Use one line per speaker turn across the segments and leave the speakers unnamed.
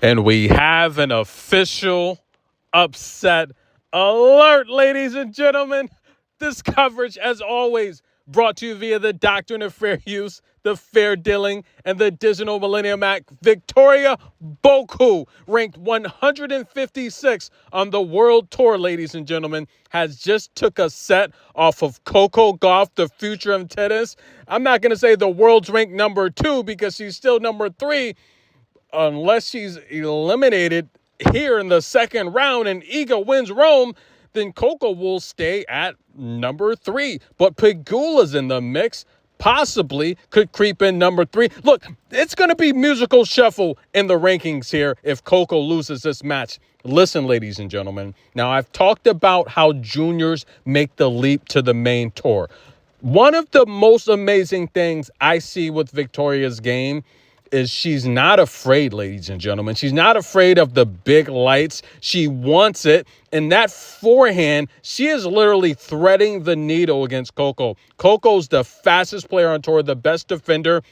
And we have an official upset alert, ladies and gentlemen. This coverage, as always, brought to you via the Doctrine of Fair Use, the Fair Dealing, and the Digital Millennium Act. Victoria Mboko, ranked 156 on the World Tour, ladies and gentlemen, has just took a set off of Coco Gauff, the future of tennis. I'm not going to say the world's ranked number 2 because she's still number 3, unless she's eliminated here in the second round and Iga wins Rome, then Coco will stay at number 3. But Pegula's in the mix, possibly could creep in number 3. Look, it's going to be musical shuffle in the rankings here if Coco loses this match. Listen, ladies and gentlemen, now I've talked about how juniors make the leap to the main tour. One of the most amazing things I see with Victoria's game is she's not afraid, ladies and gentlemen. She's not afraid of the big lights. She wants it. And that forehand, she is literally threading the needle against Coco. Coco's the fastest player on tour, the best defender.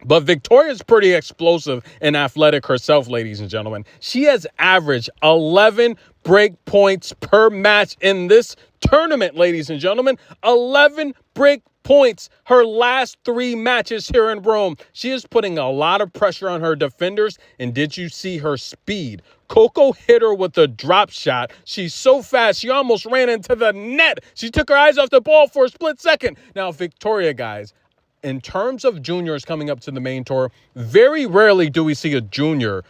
But Victoria's pretty explosive and athletic herself, ladies and gentlemen. She has averaged 11 break points per match in this tournament, ladies and gentlemen. 11 break points her last 3 matches here in Rome. She is putting a lot of pressure on her defenders. And did you see her speed? Coco hit her with a drop shot. She's so fast, she almost ran into the net. She took her eyes off the ball for a split second. Now, Victoria, guys, in terms of juniors coming up to the main tour, very rarely do we see a junior,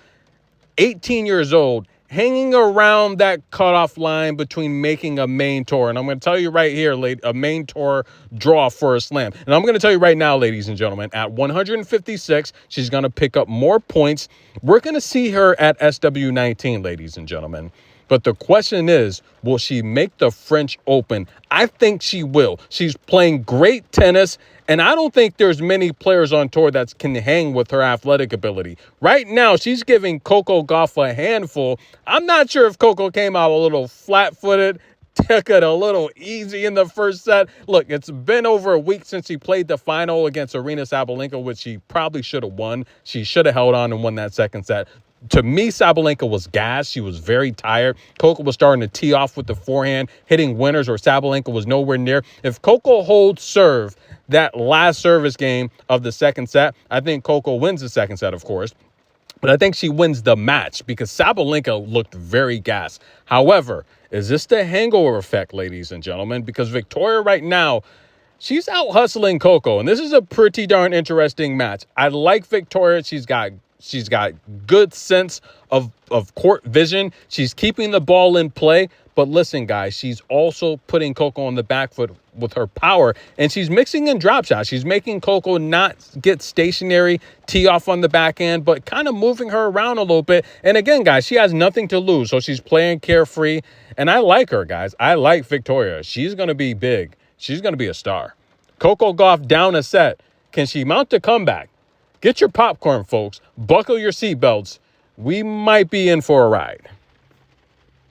18 years old, hanging around that cutoff line between making a main tour. And I'm going to tell you right here, a main tour draw for a slam. And I'm going to tell you right now, ladies and gentlemen, at 156, she's going to pick up more points. We're going to see her at SW19, ladies and gentlemen. But the question is, will she make the French Open? I think she will. She's playing great tennis, and I don't think there's many players on tour that can hang with her athletic ability. Right now, she's giving Coco Gauff a handful. I'm not sure if Coco came out a little flat-footed, took it a little easy in the first set. Look, it's been over a week since she played the final against Aryna Sabalenka, which she probably should have won. She should have held on and won that second set. To me, Sabalenka was gassed. She was very tired. Coco was starting to tee off with the forehand, hitting winners, or Sabalenka was nowhere near. If Coco holds serve that last service game of the second set, I think Coco wins the second set, of course. But I think she wins the match because Sabalenka looked very gassed. However, is this the hangover effect, ladies and gentlemen? Because Victoria right now, she's out hustling Coco, and this is a pretty darn interesting match. I like Victoria. She's got good sense of court vision. She's keeping the ball in play. But listen, guys, she's also putting Coco on the back foot with her power. And she's mixing in drop shots. She's making Coco not get stationary, tee off on the backhand, but kind of moving her around a little bit. And again, guys, she has nothing to lose. So she's playing carefree. And I like her, guys. I like Victoria. She's going to be big. She's going to be a star. Coco Gauff down a set. Can she mount a comeback? Get your popcorn, folks. Buckle your seatbelts. We might be in for a ride.